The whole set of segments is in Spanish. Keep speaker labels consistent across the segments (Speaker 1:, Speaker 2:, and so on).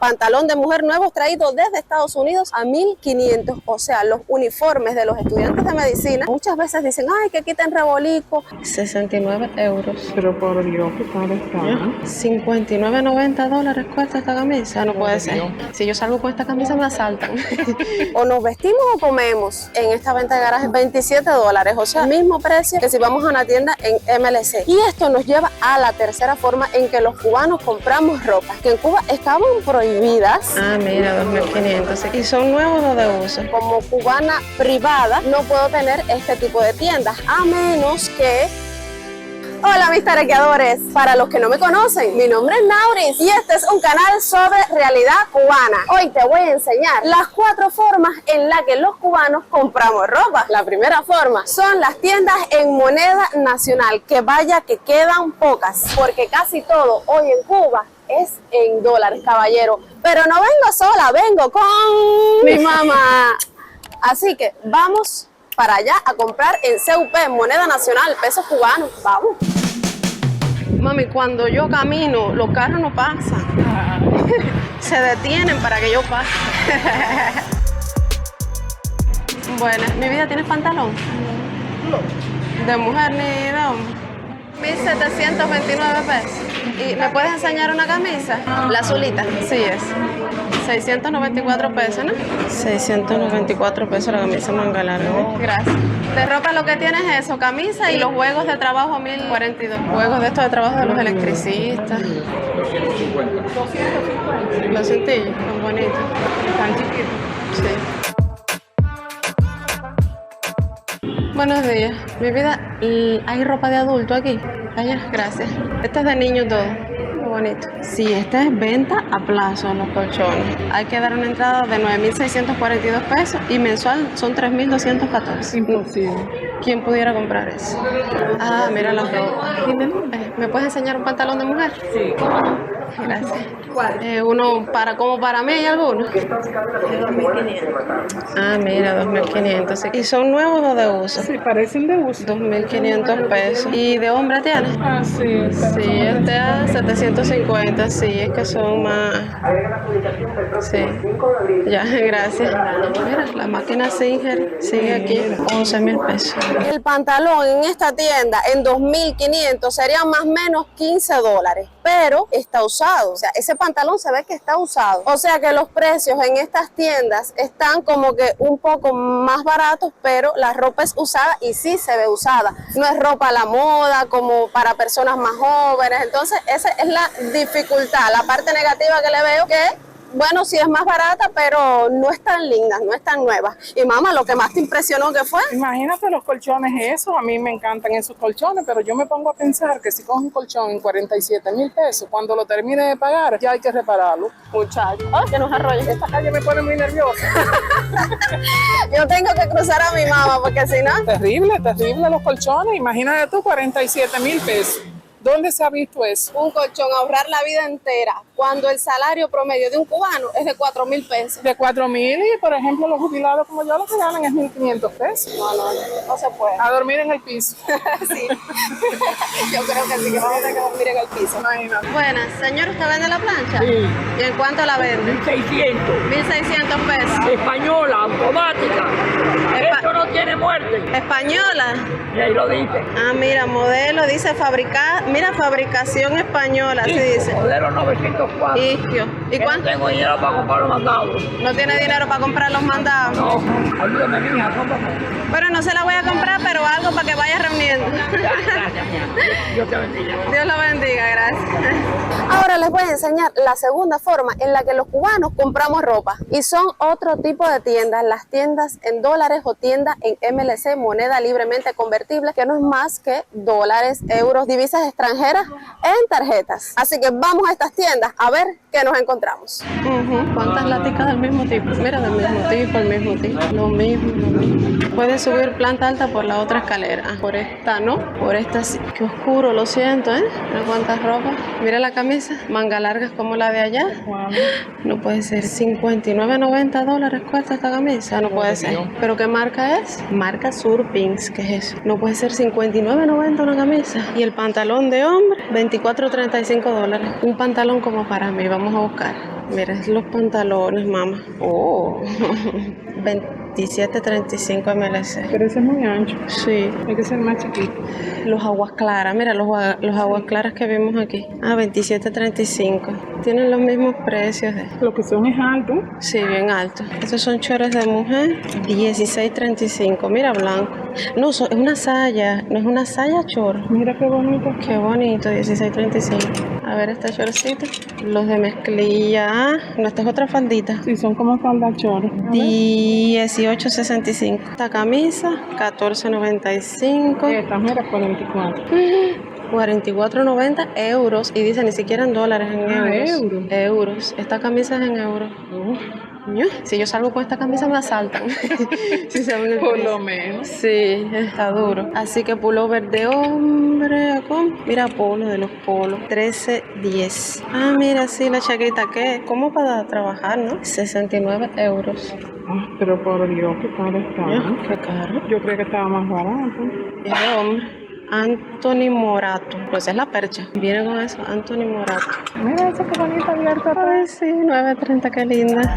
Speaker 1: pantalón de mujer nuevo traído desde Estados Unidos a 1.500. O sea, los uniformes de los estudiantes de medicina muchas veces dicen, ay, que quiten rebolico. 69 euros.
Speaker 2: Pero por Dios, ¿qué tal está?
Speaker 1: 59,90 dólares cuesta esta camisa. No puede ser. Si yo salgo con esta camisa me asaltan. O nos vestimos o comemos. En esta venta de garaje 27 dólares. O sea, mismo precio que si vamos a una tienda en MLC. Y esto nos lleva a la tercera forma en que los cubanos compramos ropa, que en Cuba estaban prohibidas. Ah, mira, 2.500. ¿Y son nuevos o de uso? Como cubana privada no puedo tener este tipo de tiendas, a menos que... Hola mis tarequeadores, para los que no me conocen, mi nombre es Nauris y este es un canal sobre realidad cubana. Hoy te voy a enseñar las 4 formas en las que los cubanos compramos ropa. La primera forma son las tiendas en moneda nacional, que vaya que quedan pocas, porque casi todo hoy en Cuba es en dólares, caballero. Pero no vengo sola, vengo con mi mamá. Así que vamos para allá a comprar en CUP, en moneda nacional, pesos cubanos. Vamos. Mami, cuando yo camino, los carros no pasan. Se detienen para que yo pase. Bueno, mi vida, ¿tienes pantalón? No. ¿De mujer ni de hombre? 1.729 pesos. ¿Y me puedes enseñar una camisa? La azulita. Sí es. 694 pesos, ¿no? 694 pesos la camisa manga larga. Gracias. De ropa lo que tienes es eso, camisa y los juegos de trabajo 1.042. Juegos de estos de trabajo de los electricistas. 250. Los cintillos, son bonitos. Están chiquitos. Sí. Buenos días. Mi vida, ¿hay ropa de adulto aquí? Allá, gracias. Este es de niño todo. Muy bonito. Sí, esta es venta a plazo en los colchones. Hay que dar una entrada de 9.642 pesos y mensual son 3.214.
Speaker 2: Imposible.
Speaker 1: ¿Quién pudiera comprar eso? Ah, mira la ropa. ¿Me puedes enseñar un pantalón de mujer?
Speaker 2: Sí.
Speaker 1: Gracias. ¿Cuál? Uno como para mí y algunos.
Speaker 2: 2.500.
Speaker 1: Ah, mira, 2.500. ¿Y son nuevos o de uso?
Speaker 2: Sí, parecen de uso.
Speaker 1: 2.500 pesos. ¿Y de hombre tienes?
Speaker 2: Ah, sí.
Speaker 1: Sí, este a 750. Sí, es que son más. Sí. Ya, gracias. Mira, la máquina Singer sigue aquí. 11.000 pesos. El pantalón en esta tienda en 2.500 sería más o menos 15 dólares. Pero está usado, o sea, ese pantalón se ve que está usado. O sea que los precios en estas tiendas están como que un poco más baratos, pero la ropa es usada y sí se ve usada. No es ropa a la moda como para personas más jóvenes. Entonces esa es la dificultad, la parte negativa que le veo, que bueno, sí es más barata, pero no es tan linda, no es tan nueva. Y mamá, lo que más te impresionó, ¿qué fue?
Speaker 2: Imagínate los colchones, eso, a mí me encantan esos colchones, pero yo me pongo a pensar que si cojo un colchón en 47.000 pesos, cuando lo termine de pagar, ya hay que repararlo. Muchachos.
Speaker 1: Oh, que nos arrolla.
Speaker 2: Esta calle me pone muy nerviosa.
Speaker 1: Yo tengo que cruzar a mi mamá, porque si no...
Speaker 2: Terrible, terrible los colchones. Imagínate tú, 47.000 pesos. ¿Dónde se ha visto eso?
Speaker 1: Un colchón, ahorrar la vida entera, cuando el salario promedio de un cubano es de 4.000 pesos.
Speaker 2: De 4.000 y, por ejemplo, los jubilados como yo lo que ganan es 1.500 pesos.
Speaker 1: No se puede.
Speaker 2: A dormir en el piso.
Speaker 1: Sí. Yo creo que sí, que vamos a tener que dormir en el piso.
Speaker 2: Imagínate.
Speaker 1: Buenas, señor, ¿usted vende la plancha?
Speaker 3: Sí.
Speaker 1: ¿Y en cuánto la vende?
Speaker 3: 1.600.
Speaker 1: 1.600 pesos.
Speaker 3: Española, automática. Esto no tiene muerte.
Speaker 1: ¿Española?
Speaker 3: Y ahí lo dice.
Speaker 1: Ah, mira, modelo, dice fabricación española, así dice.
Speaker 3: Modelo 904.
Speaker 1: Isquio. ¿Y
Speaker 3: No
Speaker 1: cuánto?
Speaker 3: tengo dinero para comprar los mandados.
Speaker 1: ¿No tiene dinero para comprar los mandados?
Speaker 3: No, ayúdame, mija, cómprame.
Speaker 1: Pero no se la voy a comprar, pero algo para que vaya reuniendo.
Speaker 3: Gracias, mija. Dios te bendiga.
Speaker 1: Dios la bendiga, gracias. Ahora les voy a enseñar la segunda forma en la que los cubanos compramos ropa. Y son otro tipo de tiendas, las tiendas en dólares o tiendas en MLC, moneda libremente convertible, que no es más que dólares, euros, divisas extranjeras en tarjetas. Así que vamos a estas tiendas a ver qué nos encontramos. ¿Cuántas laticas del mismo tipo? Mira, del mismo tipo, el mismo tipo. Lo mismo. Puedes subir planta alta por la otra escalera. Por esta no, por esta sí. Qué oscuro, lo siento, ¿eh? Mira cuántas ropas. Mira la camisa, manga largas como la de allá.
Speaker 2: Wow.
Speaker 1: No puede ser. 59,90 dólares cuesta esta camisa. No puede ser. ¿Pero qué marca es? Marca Surpins. ¿Qué es eso? No puede ser 59,90 una camisa. Y el pantalón de hombre, 24,35 dólares. Un pantalón como para mí. Vamos a buscar. Mira, los pantalones, mamá. Oh, 27.35 MLC.
Speaker 2: Pero ese es muy ancho.
Speaker 1: Sí.
Speaker 2: Hay que ser más chiquito.
Speaker 1: Los aguas claras, mira los aguas claras que vimos aquí. 27.35. Tienen los mismos precios.
Speaker 2: Lo que son es alto.
Speaker 1: Sí, bien alto. Estos son chores de mujer. 16.35. Mira, blanco. No, es una saya. No es una saya chor.
Speaker 2: Mira qué bonito.
Speaker 1: Qué bonito, 16.35. A ver este chorcito. Los de mezclilla. No, esta es otra faldita.
Speaker 2: Sí, son como falda chor.
Speaker 1: 18.65. Esta camisa, 14.95.
Speaker 2: Esta, mira, 44.
Speaker 1: 44.90 euros. Y dice ni siquiera en dólares, en euros. Euros. Esta camisa es en euros. Si yo salgo con esta camisa me asaltan. Si saben el
Speaker 2: Por
Speaker 1: precio.
Speaker 2: lo menos.
Speaker 1: Sí, está duro. Así que pullover de hombre. Mira, polo de los polos. 13.10. Mira, sí, la chaqueta que ¿cómo para trabajar, no? 69 euros.
Speaker 2: Pero por Dios, qué caro está.
Speaker 1: Qué caro.
Speaker 2: Yo creo que estaba más barato.
Speaker 1: Y de hombre. Anthony Morato. Pues es la percha. Viene con eso. Anthony Morato.
Speaker 2: Mira esa que bonita abierta.
Speaker 1: Ay, sí, 9.30, qué linda.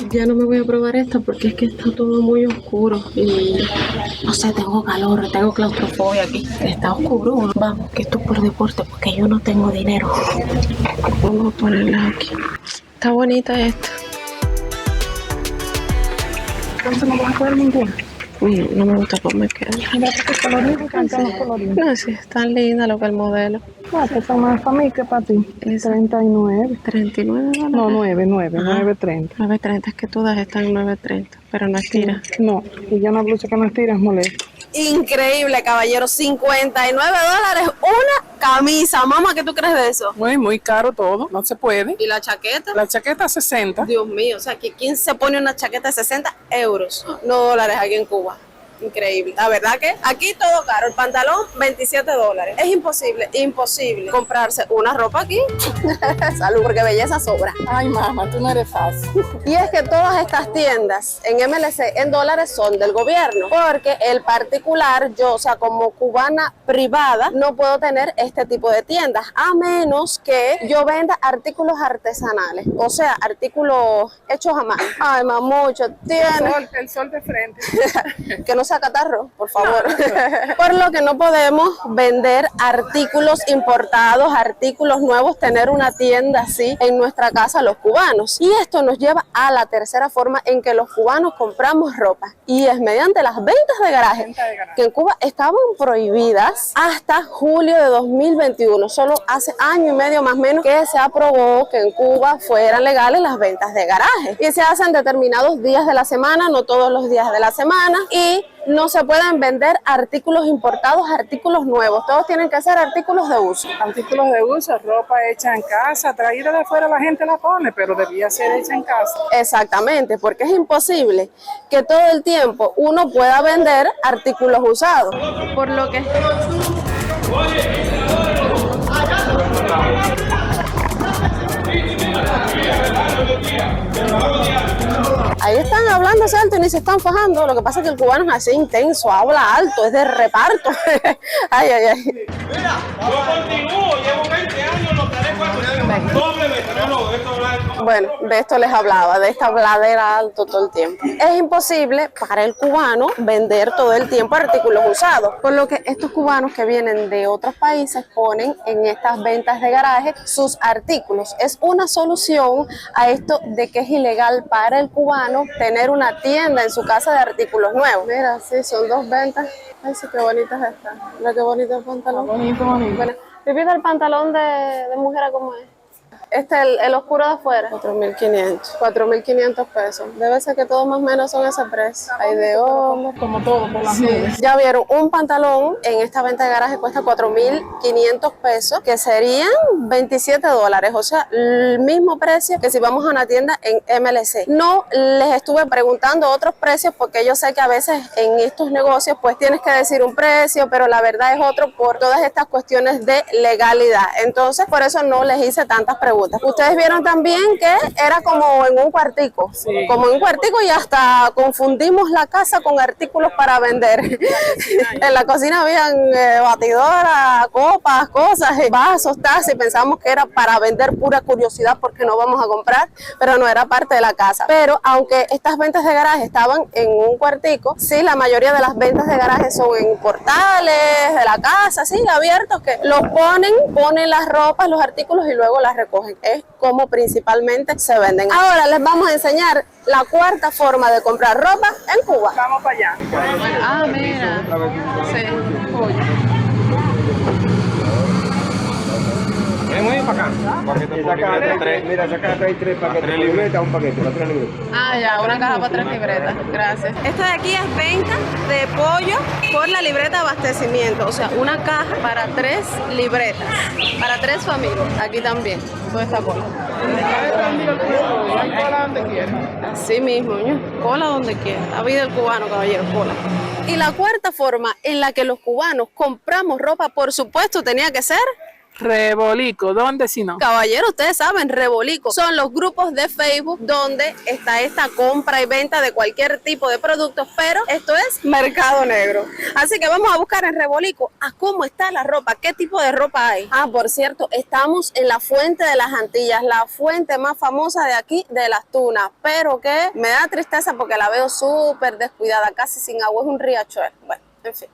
Speaker 1: Ya no me voy a probar esta porque es que está todo muy oscuro y no sé, tengo calor, tengo claustrofobia aquí. Está oscuro. Vamos, que esto es por deporte porque yo no tengo dinero. Vamos a ponerla aquí. Está bonita esta.
Speaker 2: Entonces no vas a poner ninguna.
Speaker 1: No me gusta cómo me queda.
Speaker 2: Mira qué colorido, me encantan los coloridos.
Speaker 1: No, sí, es tan linda lo que el modelo.
Speaker 2: ¿Cuánto son más para mí que para ti? 39.
Speaker 1: 39 dólares.
Speaker 2: No, 9.30.
Speaker 1: 9.30, es que todas están en 9.30, pero no estira.
Speaker 2: No, y ya una blusa que no estira es molesta.
Speaker 1: Increíble, caballero. 59 dólares una camisa. Mamá, ¿qué tú crees de eso?
Speaker 2: Muy caro todo, no se puede.
Speaker 1: ¿Y la chaqueta?
Speaker 2: La chaqueta 60.
Speaker 1: Dios mío, o sea, que ¿quién se pone una chaqueta de 60 euros? No dólares aquí en Cuba. Increíble. La verdad que aquí todo caro. El pantalón, 27 dólares. Es imposible comprarse una ropa aquí. Salud, porque belleza sobra.
Speaker 2: Ay, mamá, tú no eres fácil.
Speaker 1: Y es que todas estas tiendas en MLC en dólares son del gobierno, porque el particular, yo, o sea, como cubana privada, no puedo tener este tipo de tiendas, a menos que yo venda artículos artesanales, o sea, artículos hechos a mano. Ay, mamucho, tiene...
Speaker 2: El sol de frente.
Speaker 1: Que no sea catarro, por favor. Por lo que no podemos vender artículos importados, artículos nuevos, tener una tienda así en nuestra casa los cubanos. Y esto nos lleva a la tercera forma en que los cubanos compramos ropa. Y es mediante las ventas de garaje, que en Cuba estaban prohibidas hasta julio de 2021. Solo hace año y medio más o menos que se aprobó que en Cuba fueran legales las ventas de garaje. Y se hacen determinados días de la semana, no todos los días de la semana. Y no se pueden vender artículos importados, artículos nuevos. Todos tienen que ser artículos de uso.
Speaker 2: Artículos de uso, ropa hecha en casa, traída de afuera la gente la pone, pero debía ser hecha en casa.
Speaker 1: Exactamente, porque es imposible que todo el tiempo uno pueda vender artículos usados. Por lo que... Ahí están hablando alto y ni se están fajando. Lo que pasa es que el cubano es así intenso, habla alto, es de reparto. Ay.
Speaker 3: Mira, yo continúo, llevo 20 años, los trae doble veterano, esto blanco.
Speaker 1: Bueno, de esto les hablaba, de esta habladera alto todo el tiempo. Es imposible para el cubano vender todo el tiempo artículos usados, por lo que estos cubanos que vienen de otros países ponen en estas ventas de garaje sus artículos. Es una solución a esto de que es ilegal para el cubano tener una tienda en su casa de artículos nuevos. Mira, sí, son dos ventas. Ay, sí, qué bonita es esta. Mira qué bonito el pantalón.
Speaker 2: Bonito.
Speaker 1: Bueno, ¿viste el pantalón de mujer cómo es? Este, el oscuro de afuera, 4.500 pesos. Debe ser que todos más o menos son ese precio. Hay de hombre.
Speaker 2: Como todo, por las nubes.
Speaker 1: Ya vieron, un pantalón en esta venta de garaje cuesta 4.500 pesos, que serían 27 dólares. O sea, el mismo precio que si vamos a una tienda en MLC. No les estuve preguntando otros precios porque yo sé que a veces en estos negocios pues tienes que decir un precio, pero la verdad es otro por todas estas cuestiones de legalidad. Entonces, por eso no les hice tantas preguntas. pregunta. Ustedes vieron también que era como en un cuartico, como en un cuartico, y hasta confundimos la casa con artículos para vender. En la cocina habían batidoras, copas, cosas, vasos, tazas, y pensamos que era para vender pura curiosidad porque no vamos a comprar, pero no, era parte de la casa. Pero aunque estas ventas de garaje estaban en un cuartico, sí, la mayoría de las ventas de garaje son en portales de la casa, sí, abiertos, que los ponen las ropas, los artículos y luego las recogen. Es como principalmente se venden. Ahora les vamos a enseñar la cuarta forma de comprar ropa en Cuba.
Speaker 2: Vamos para allá.
Speaker 1: Ah, mira. Sí.
Speaker 3: Muy para acá.
Speaker 4: Mira, saca tres paquetes, libretas, un paquete, para 3 libretas.
Speaker 1: Ah, ya, una caja para 3 libretas. Gracias. Esto de aquí es venta de pollo por la libreta de abastecimiento. O sea, una caja para 3 libretas. Para 3 familias. Aquí también. Toda esta cola.
Speaker 2: Hay cola donde quiera.
Speaker 1: Así mismo, ¿no? Cola donde quiera. La vida del cubano, caballero, cola. Y la cuarta forma en la que los cubanos compramos ropa, por supuesto, tenía que ser...
Speaker 2: Rebolico, ¿dónde si no?
Speaker 1: Caballero, ustedes saben, Rebolico son los grupos de Facebook donde está esta compra y venta de cualquier tipo de productos, pero esto es mercado negro. Así que vamos a buscar en Rebolico a cómo está la ropa, qué tipo de ropa hay. Ah, por cierto, estamos en la Fuente de las Antillas, la fuente más famosa de aquí, de Las Tunas, pero que me da tristeza porque la veo súper descuidada, casi sin agua, es un riachuelo. Bueno, en fin.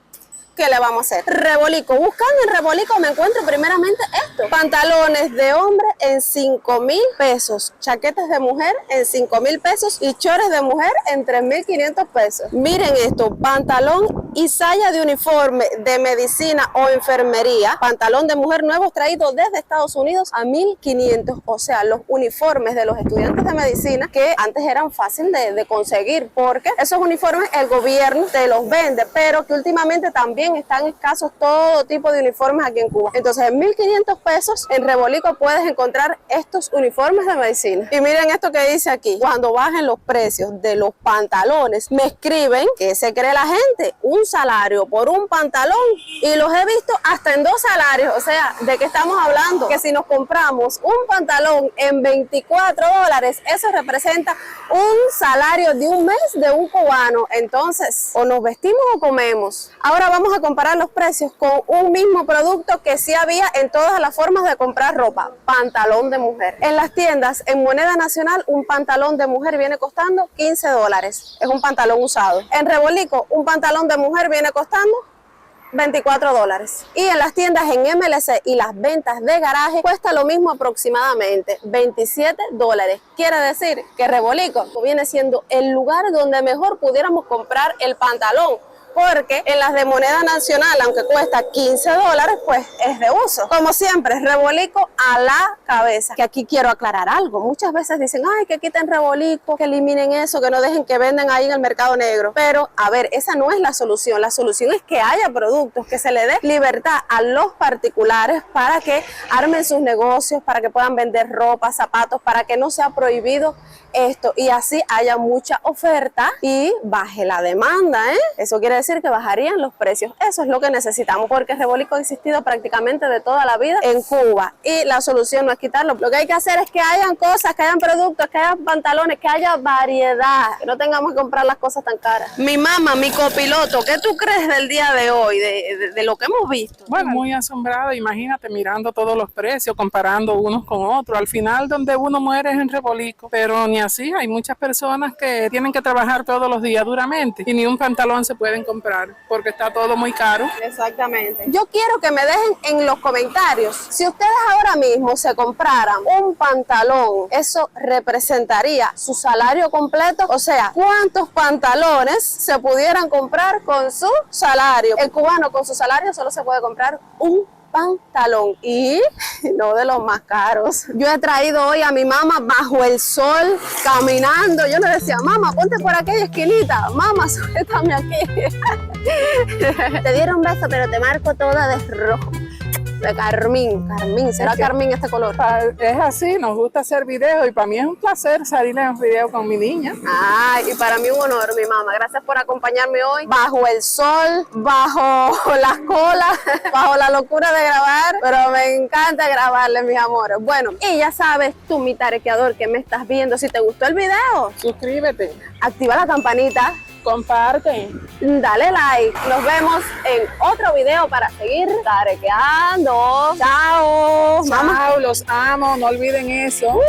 Speaker 1: ¿Qué le vamos a hacer? Rebolico. Buscando en Rebolico me encuentro primeramente esto. Pantalones de hombre en 5,000 pesos. Chaquetas de mujer en 5,000 pesos. Y chores de mujer en 3,500 pesos. Miren esto. Pantalón y saya de uniforme de medicina o enfermería. Pantalón de mujer nuevos traídos desde Estados Unidos a 1,500. O sea, los uniformes de los estudiantes de medicina que antes eran fácil de conseguir. Porque esos uniformes el gobierno te los vende. Pero que últimamente también están escasos todo tipo de uniformes aquí en Cuba. Entonces, en 1,500 pesos en Rebolico puedes encontrar estos uniformes de medicina. Y miren esto que dice aquí. Cuando bajen los precios de los pantalones, me escriben que se cree la gente, un salario por un pantalón, y los he visto hasta en 2 salarios. O sea, ¿de qué estamos hablando? Que si nos compramos un pantalón en $24, eso representa un salario de un mes de un cubano. Entonces, o nos vestimos o comemos. Ahora vamos a comparar los precios con un mismo producto que sí había en todas las formas de comprar ropa, pantalón de mujer. En las tiendas, en moneda nacional, un pantalón de mujer viene costando $15. Es un pantalón usado. En Rebolico, un pantalón de mujer viene costando $24. Y en las tiendas en MLC y las ventas de garaje cuesta lo mismo aproximadamente, $27. Quiere decir que Rebolico viene siendo el lugar donde mejor pudiéramos comprar el pantalón, porque en las de moneda nacional, aunque cuesta $15, pues es de uso. Como siempre, Rebolico a la cabeza. Que aquí quiero aclarar algo. Muchas veces dicen, ay, que quiten Rebolico, que eliminen eso, que no dejen que vendan ahí en el mercado negro. Pero, a ver, esa no es la solución. La solución es que haya productos, que se le dé libertad a los particulares para que armen sus negocios, para que puedan vender ropa, zapatos, para que no sea prohibido esto y así haya mucha oferta y baje la demanda, ¿eh? Eso quiere decir que bajarían los precios. Eso es lo que necesitamos, porque Rebolico ha existido prácticamente de toda la vida en Cuba y la solución no es quitarlo. Lo que hay que hacer es que hayan cosas, que hayan productos, que hayan pantalones, que haya variedad, que no tengamos que comprar las cosas tan caras. Mi mamá, mi copiloto, ¿qué tú crees del día de hoy, de lo que hemos visto?
Speaker 2: Bueno, muy asombrada, imagínate, mirando todos los precios, comparando unos con otros. Al final, donde uno muere es en Rebolico, pero ni así, hay muchas personas que tienen que trabajar todos los días duramente y ni un pantalón se pueden comprar porque está todo muy caro.
Speaker 1: Exactamente. Yo quiero que me dejen en los comentarios, si ustedes ahora mismo se compraran un pantalón, ¿eso representaría su salario completo? O sea, ¿cuántos pantalones se pudieran comprar con su salario? El cubano con su salario solo se puede comprar un pantalón y no de los más caros. Yo he traído hoy a mi mamá bajo el sol, caminando. Yo le decía, mamá, ponte por aquella esquinita. Mamá, suéltame aquí. Te dieron beso, pero te marco toda de rojo. de carmín. Carmín, ¿será carmín este color?
Speaker 2: Es así, nos gusta hacer videos y para mí es un placer salir en un video con mi niña.
Speaker 1: Ay, y para mí un honor, mi mamá. Gracias por acompañarme hoy bajo el sol, bajo las colas, bajo la locura de grabar, pero me encanta grabarles, mis amores. Bueno, y ya sabes tú, mi tarequeador, que me estás viendo, si te gustó el video,
Speaker 2: Suscríbete,
Speaker 1: activa la campanita,
Speaker 2: comparte,
Speaker 1: dale like. Nos vemos en otro video para seguir tarequeando. Chao.
Speaker 2: Chao, los amo, no olviden eso.